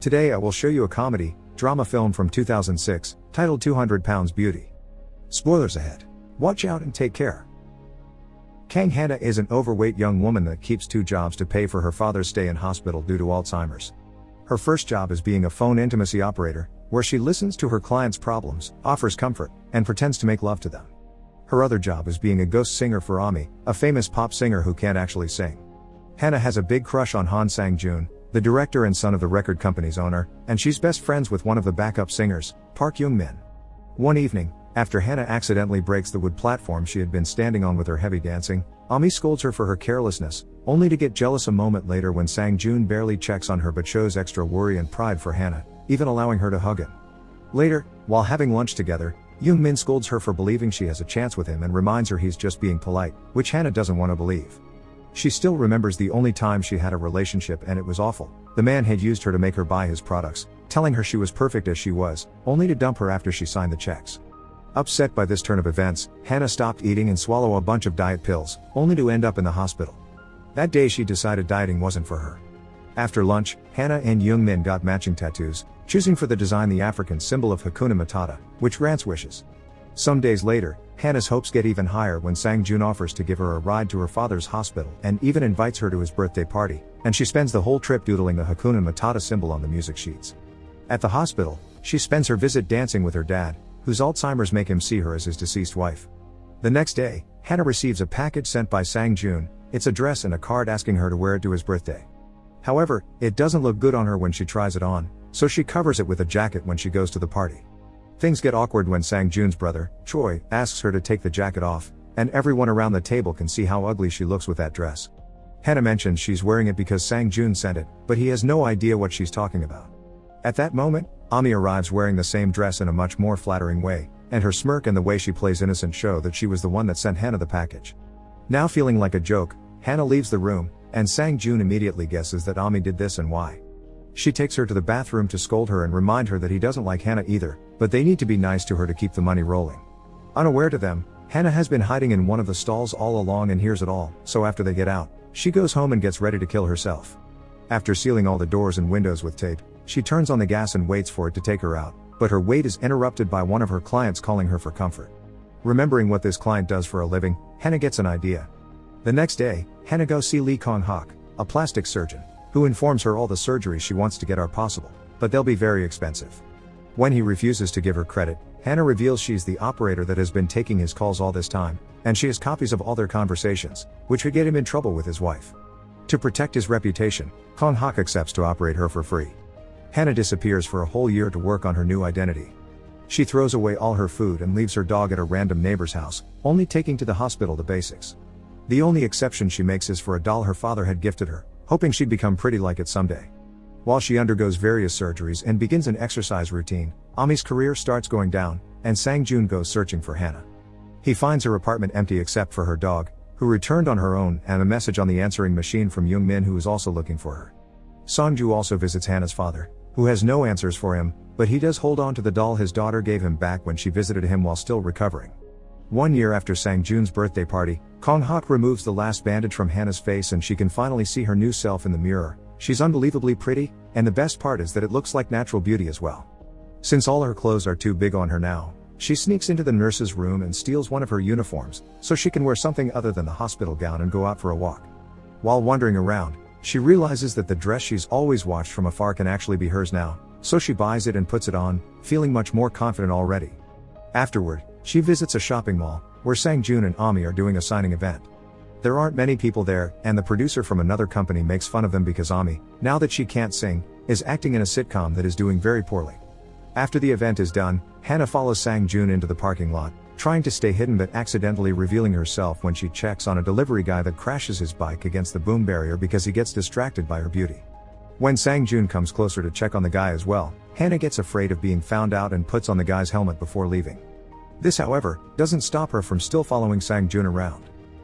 Today I will show you a comedy, drama film from 2006, titled 200 Pounds Beauty. Spoilers ahead. Watch out and take care. Hanna is an overweight young woman that keeps two jobs to pay for her father's stay in hospital due to Alzheimer's. Her first job is being a phone intimacy operator, where she listens to her clients' problems, offers comfort, and pretends to make love to them. Her other job is being a ghost singer for Ami, a famous pop singer who can't actually sing. Hanna has a big crush on Han Sang-joon, the director and son of the record company's owner, and she's best friends with one of the backup singers, Park Young-min. One evening, after Hanna accidentally breaks the wood platform she had been standing on with her heavy dancing, Ami scolds her for her carelessness, only to get jealous a moment later when Sang-joon barely checks on her but shows extra worry and pride for Hanna, even allowing her to hug him. Later, while having lunch together, Young-min scolds her for believing she has a chance with him and reminds her he's just being polite, which Hanna doesn't want to believe. She still remembers the only time she had a relationship and it was awful. The man had used her to make her buy his products, telling her she was perfect as she was, only to dump her after she signed the checks. Upset by this turn of events, Hanna stopped eating and swallowed a bunch of diet pills, only to end up in the hospital. That day she decided dieting wasn't for her. After lunch, Hanna and Young-min got matching tattoos, choosing for the design the African symbol of Hakuna Matata, which grants wishes. Some days later, Hanna's hopes get even higher when Sang-joon offers to give her a ride to her father's hospital and even invites her to his birthday party, and she spends the whole trip doodling the Hakuna Matata symbol on the music sheets. At the hospital, she spends her visit dancing with her dad, whose Alzheimer's make him see her as his deceased wife. The next day, Hanna receives a package sent by Sang-joon. It's a dress and a card asking her to wear it to his birthday. However, it doesn't look good on her when she tries it on, so she covers it with a jacket when she goes to the party. Things get awkward when Sang-joon's brother, Choi, asks her to take the jacket off, and everyone around the table can see how ugly she looks with that dress. Hanna mentions she's wearing it because Sang-joon sent it, but he has no idea what she's talking about. At that moment, Ami arrives wearing the same dress in a much more flattering way, and her smirk and the way she plays innocent show that she was the one that sent Hanna the package. Now feeling like a joke, Hanna leaves the room, and Sang-joon immediately guesses that Ami did this and why. She takes her to the bathroom to scold her and remind her that he doesn't like Hanna either, but they need to be nice to her to keep the money rolling. Unaware to them, Hanna has been hiding in one of the stalls all along and hears it all, so after they get out, she goes home and gets ready to kill herself. After sealing all the doors and windows with tape, she turns on the gas and waits for it to take her out, but her wait is interrupted by one of her clients calling her for comfort. Remembering what this client does for a living, Hanna gets an idea. The next day, Hanna goes see Lee Kong-hak, a plastic surgeon, who informs her all the surgeries she wants to get are possible, but they'll be very expensive. When he refuses to give her credit, Hanna reveals she's the operator that has been taking his calls all this time, and she has copies of all their conversations, which would get him in trouble with his wife. To protect his reputation, Kong-hak accepts to operate her for free. Hanna disappears for a whole year to work on her new identity. She throws away all her food and leaves her dog at a random neighbor's house, only taking to the hospital the basics. The only exception she makes is for a doll her father had gifted her, hoping she'd become pretty like it someday. While she undergoes various surgeries and begins an exercise routine, Ami's career starts going down, and Sang-joon goes searching for Hanna. He finds her apartment empty except for her dog, who returned on her own, and a message on the answering machine from Young-min, who is also looking for her. Sang-joo also visits Hanna's father, who has no answers for him, but he does hold on to the doll his daughter gave him back when she visited him while still recovering. 1 year after Sang-joon's birthday party, Kong-hak removes the last bandage from Hanna's face and she can finally see her new self in the mirror. She's unbelievably pretty, and the best part is that it looks like natural beauty as well. Since all her clothes are too big on her now, she sneaks into the nurse's room and steals one of her uniforms, so she can wear something other than the hospital gown and go out for a walk. While wandering around, she realizes that the dress she's always watched from afar can actually be hers now, so she buys it and puts it on, feeling much more confident already. Afterward, she visits a shopping mall, where Sang-joon and Ami are doing a signing event. There aren't many people there, and the producer from another company makes fun of them because Ami, now that she can't sing, is acting in a sitcom that is doing very poorly. After the event is done, Hanna follows Sang-joon into the parking lot, trying to stay hidden but accidentally revealing herself when she checks on a delivery guy that crashes his bike against the boom barrier because he gets distracted by her beauty. When Sang-joon comes closer to check on the guy as well, Hanna gets afraid of being found out and puts on the guy's helmet before leaving. This, however, doesn't stop her from still following Sang-joon around.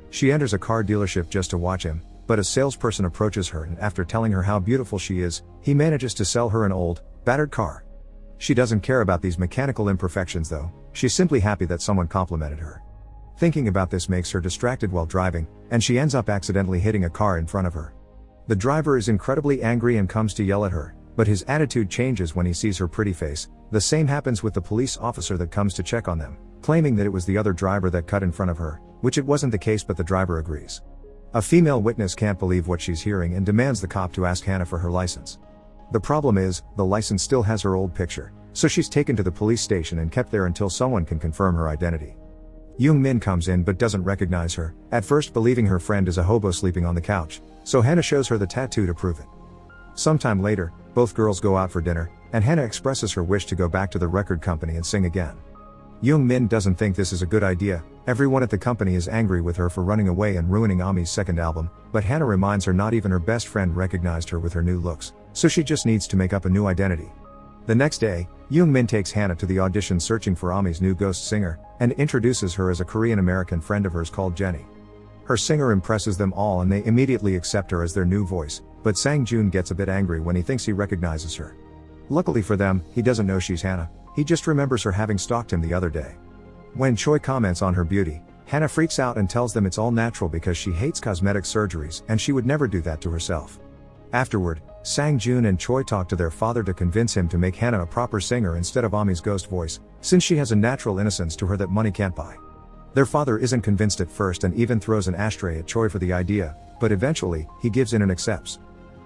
She enters a car dealership just to watch him, but a salesperson approaches her and after telling her how beautiful she is, he manages to sell her an old, battered car. She doesn't care about these mechanical imperfections though, she's simply happy that someone complimented her. Thinking about this makes her distracted while driving, and she ends up accidentally hitting a car in front of her. The driver is incredibly angry and comes to yell at her, But his attitude changes when he sees her pretty face. The same happens with the police officer that comes to check on them, claiming that it was the other driver that cut in front of her, which it wasn't the case, but the driver agrees. A female witness can't believe what she's hearing and demands the cop to ask Hanna for her license. The problem is, the license still has her old picture, so she's taken to the police station and kept there until someone can confirm her identity. Young Min comes in but doesn't recognize her, at first believing her friend is a hobo sleeping on the couch, so Hanna shows her the tattoo to prove it. Sometime later, both girls go out for dinner, and Hanna expresses her wish to go back to the record company and sing again. Young Min doesn't think this is a good idea. Everyone at the company is angry with her for running away and ruining Ami's second album, but Hanna reminds her not even her best friend recognized her with her new looks, so she just needs to make up a new identity. The next day, Young Min takes Hanna to the audition searching for Ami's new ghost singer, and introduces her as a Korean-American friend of hers called Jenny. Her singer impresses them all and they immediately accept her as their new voice, but Sang-joon gets a bit angry when he thinks he recognizes her. Luckily for them, he doesn't know she's Hanna, he just remembers her having stalked him the other day. When Choi comments on her beauty, Hanna freaks out and tells them it's all natural because she hates cosmetic surgeries and she would never do that to herself. Afterward, Sang-joon and Choi talk to their father to convince him to make Hanna a proper singer instead of Ami's ghost voice, since she has a natural innocence to her that money can't buy. Their father isn't convinced at first and even throws an ashtray at Choi for the idea, but eventually, he gives in and accepts.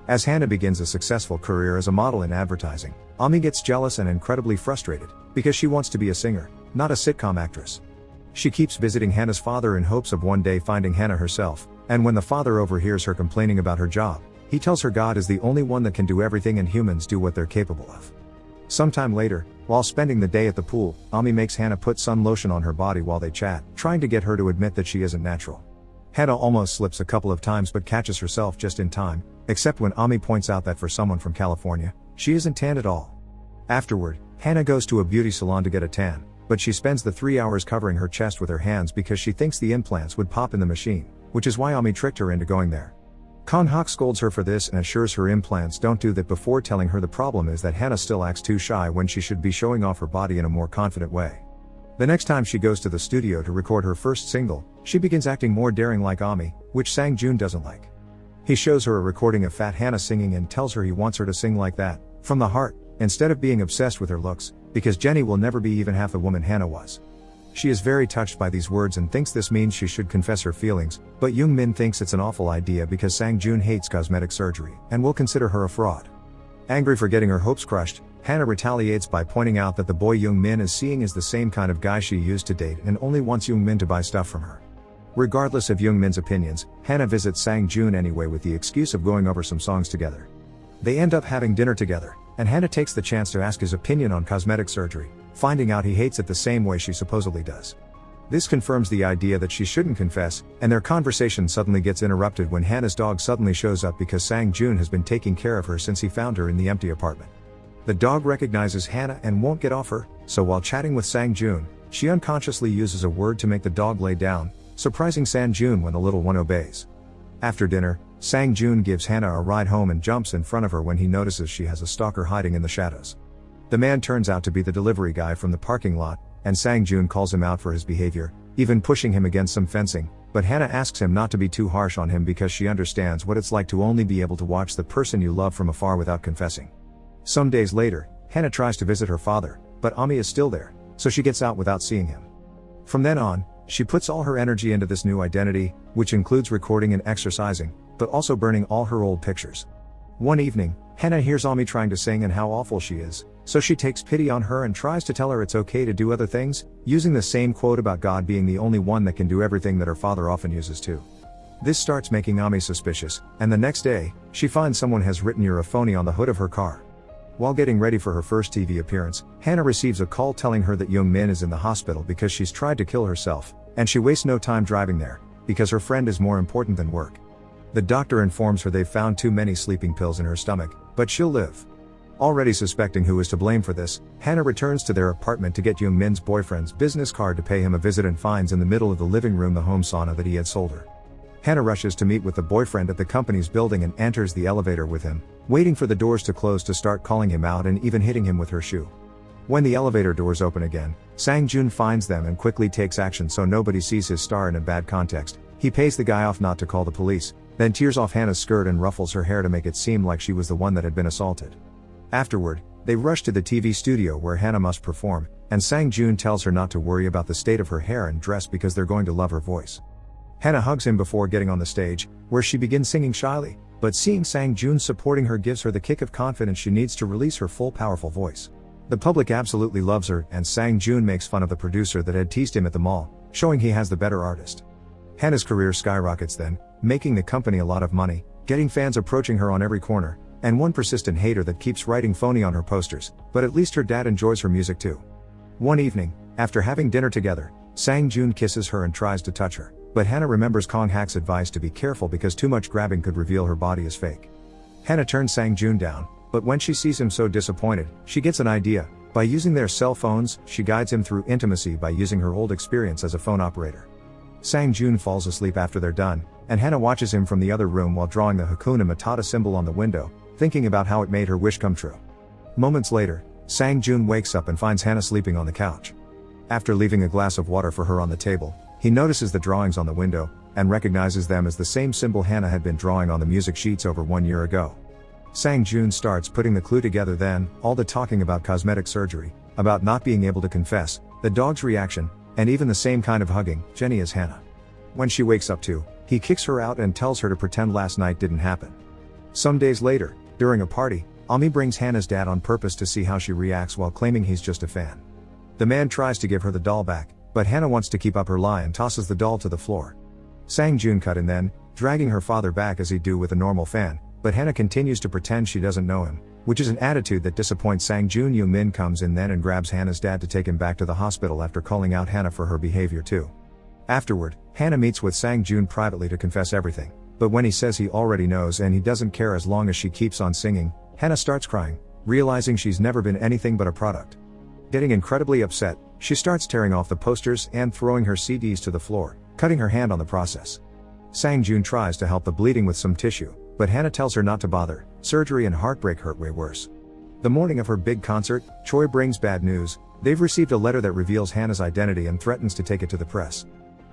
As Hanna begins a successful career as a model in advertising, Ami gets jealous and incredibly frustrated, because she wants to be a singer, not a sitcom actress. She keeps visiting Hanna's father in hopes of one day finding Hanna herself, and when the father overhears her complaining about her job, he tells her God is the only one that can do everything and humans do what they're capable of. Sometime later, while spending the day at the pool, Ami makes Hanna put sun lotion on her body while they chat, trying to get her to admit that she isn't natural. Hanna almost slips a couple of times but catches herself just in time, except when Ami points out that for someone from California, she isn't tanned at all. Afterward, Hanna goes to a beauty salon to get a tan, but she spends the 3 hours covering her chest with her hands because she thinks the implants would pop in the machine, which is why Ami tricked her into going there. Kang-hak scolds her for this and assures her implants don't do that before telling her the problem is that Hanna still acts too shy when she should be showing off her body in a more confident way. The next time she goes to the studio to record her first single, she begins acting more daring like Ami, which Sang-joon doesn't like. He shows her a recording of Fat Hanna singing and tells her he wants her to sing like that, from the heart, instead of being obsessed with her looks, because Jenny will never be even half the woman Hanna was. She is very touched by these words and thinks this means she should confess her feelings, but Young Min thinks it's an awful idea because Sang-joon hates cosmetic surgery, and will consider her a fraud. Angry for getting her hopes crushed, Hanna retaliates by pointing out that the boy Young Min is seeing is the same kind of guy she used to date and only wants Young Min to buy stuff from her. Regardless of Young Min's opinions, Hanna visits Sang-joon anyway with the excuse of going over some songs together. They end up having dinner together, and Hanna takes the chance to ask his opinion on cosmetic surgery, finding out he hates it the same way she supposedly does. This confirms the idea that she shouldn't confess, and their conversation suddenly gets interrupted when Hanna's dog suddenly shows up because Sang-joon has been taking care of her since he found her in the empty apartment. The dog recognizes Hanna and won't get off her, so while chatting with Sang-joon, she unconsciously uses a word to make the dog lay down, surprising Sang-joon when the little one obeys. After dinner, Sang-joon gives Hanna a ride home and jumps in front of her when he notices she has a stalker hiding in the shadows. The man turns out to be the delivery guy from the parking lot, and Sang-joon calls him out for his behavior, even pushing him against some fencing, but Hanna asks him not to be too harsh on him because she understands what it's like to only be able to watch the person you love from afar without confessing. Some days later, Hanna tries to visit her father, but Ami is still there, so she gets out without seeing him. From then on, she puts all her energy into this new identity, which includes recording and exercising, but also burning all her old pictures. One evening, Hanna hears Ami trying to sing and how awful she is, so she takes pity on her and tries to tell her it's okay to do other things, using the same quote about God being the only one that can do everything that her father often uses too. This starts making Ami suspicious, and the next day, she finds someone has written "You're a phony" on the hood of her car. While getting ready for her first TV appearance, Hanna receives a call telling her that Young Min is in the hospital because she's tried to kill herself, and she wastes no time driving there, because her friend is more important than work. The doctor informs her they've found too many sleeping pills in her stomach, but she'll live. Already suspecting who is to blame for this, Hanna returns to their apartment to get Young Min's boyfriend's business card to pay him a visit and finds in the middle of the living room the home sauna that he had sold her. Hanna rushes to meet with the boyfriend at the company's building and enters the elevator with him, waiting for the doors to close to start calling him out and even hitting him with her shoe. When the elevator doors open again, Sang-joon finds them and quickly takes action so nobody sees his star in a bad context. He pays the guy off not to call the police, then tears off Hanna's skirt and ruffles her hair to make it seem like she was the one that had been assaulted. Afterward, they rush to the TV studio where Hanna must perform, and Sang-joon tells her not to worry about the state of her hair and dress because they're going to love her voice. Hanna hugs him before getting on the stage, where she begins singing shyly, but seeing Sang-joon supporting her gives her the kick of confidence she needs to release her full powerful voice. The public absolutely loves her, and Sang-joon makes fun of the producer that had teased him at the mall, showing he has the better artist. Hanna's career skyrockets then, making the company a lot of money, getting fans approaching her on every corner, and one persistent hater that keeps writing phony on her posters, but at least her dad enjoys her music too. One evening, after having dinner together, Sang-joon kisses her and tries to touch her, but Hanna remembers Kong Hak's advice to be careful because too much grabbing could reveal her body is fake. Hanna turns Sang-joon down, but when she sees him so disappointed, she gets an idea. By using their cell phones, she guides him through intimacy by using her old experience as a phone operator. Sang-joon falls asleep after they're done, and Hanna watches him from the other room while drawing the Hakuna Matata symbol on the window, thinking about how it made her wish come true. Moments later, Sang-joon wakes up and finds Hanna sleeping on the couch. After leaving a glass of water for her on the table, he notices the drawings on the window, and recognizes them as the same symbol Hanna had been drawing on the music sheets over 1 year ago. Sang-joon starts putting the clue together then, all the talking about cosmetic surgery, about not being able to confess, the dog's reaction, and even the same kind of hugging, Jenny as Hanna. When she wakes up too, he kicks her out and tells her to pretend last night didn't happen. Some days later, during a party, Ami brings Hanna's dad on purpose to see how she reacts while claiming he's just a fan. The man tries to give her the doll back, but Hanna wants to keep up her lie and tosses the doll to the floor. Sang-joon cut in then, dragging her father back as he'd do with a normal fan, but Hanna continues to pretend she doesn't know him, which is an attitude that disappoints Sang-joon. Young-min comes in then and grabs Hanna's dad to take him back to the hospital after calling out Hanna for her behavior too. Afterward, Hanna meets with Sang-joon privately to confess everything, but when he says he already knows and he doesn't care as long as she keeps on singing, Hanna starts crying, realizing she's never been anything but a product. Getting incredibly upset, she starts tearing off the posters and throwing her CDs to the floor, cutting her hand on the process. Sang-joon tries to help the bleeding with some tissue, but Hanna tells her not to bother, surgery and heartbreak hurt way worse. The morning of her big concert, Choi brings bad news. They've received a letter that reveals Hanna's identity and threatens to take it to the press.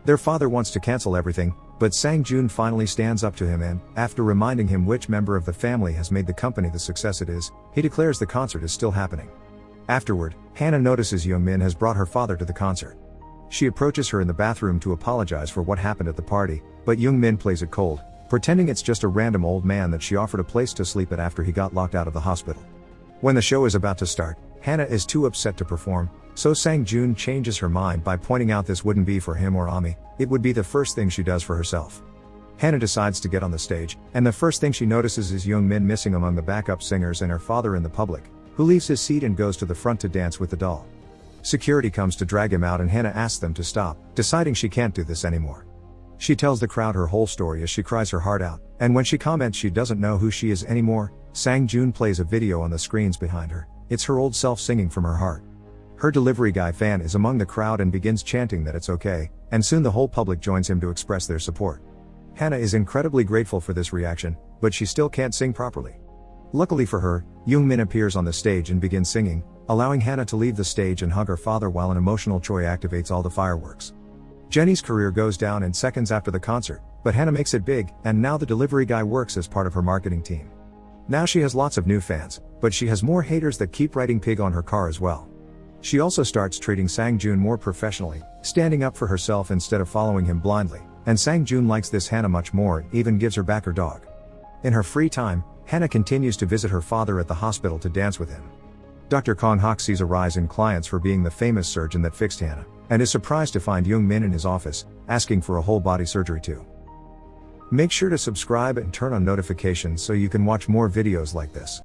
Their father wants to cancel everything, but Sang-joon finally stands up to him and, after reminding him which member of the family has made the company the success it is, he declares the concert is still happening. Afterward, Hanna notices Young-min has brought her father to the concert. She approaches her in the bathroom to apologize for what happened at the party, but Young-min plays it cold, pretending it's just a random old man that she offered a place to sleep at after he got locked out of the hospital. When the show is about to start, Hanna is too upset to perform, so Sang-joon changes her mind by pointing out this wouldn't be for him or Ami, it would be the first thing she does for herself. Hanna decides to get on the stage, and the first thing she notices is Young-min missing among the backup singers and her father in the public, who leaves his seat and goes to the front to dance with the doll. Security comes to drag him out and Hanna asks them to stop, deciding she can't do this anymore. She tells the crowd her whole story as she cries her heart out, and when she comments she doesn't know who she is anymore, Sang-joon plays a video on the screens behind her. It's her old self singing from her heart. Her delivery guy fan is among the crowd and begins chanting that it's okay, and soon the whole public joins him to express their support. Hanna is incredibly grateful for this reaction, but she still can't sing properly. Luckily for her, Young-min appears on the stage and begins singing, allowing Hanna to leave the stage and hug her father while an emotional Choi activates all the fireworks. Jenny's career goes down in seconds after the concert, but Hanna makes it big, and now the delivery guy works as part of her marketing team. Now she has lots of new fans, but she has more haters that keep writing pig on her car as well. She also starts treating Sang-joon more professionally, standing up for herself instead of following him blindly, and Sang-joon likes this Hanna much more and even gives her back her dog. In her free time, Hanna continues to visit her father at the hospital to dance with him. Dr. Kong Hak sees a rise in clients for being the famous surgeon that fixed Hanna, and is surprised to find Young-min in his office, asking for a whole body surgery too. Make sure to subscribe and turn on notifications so you can watch more videos like this.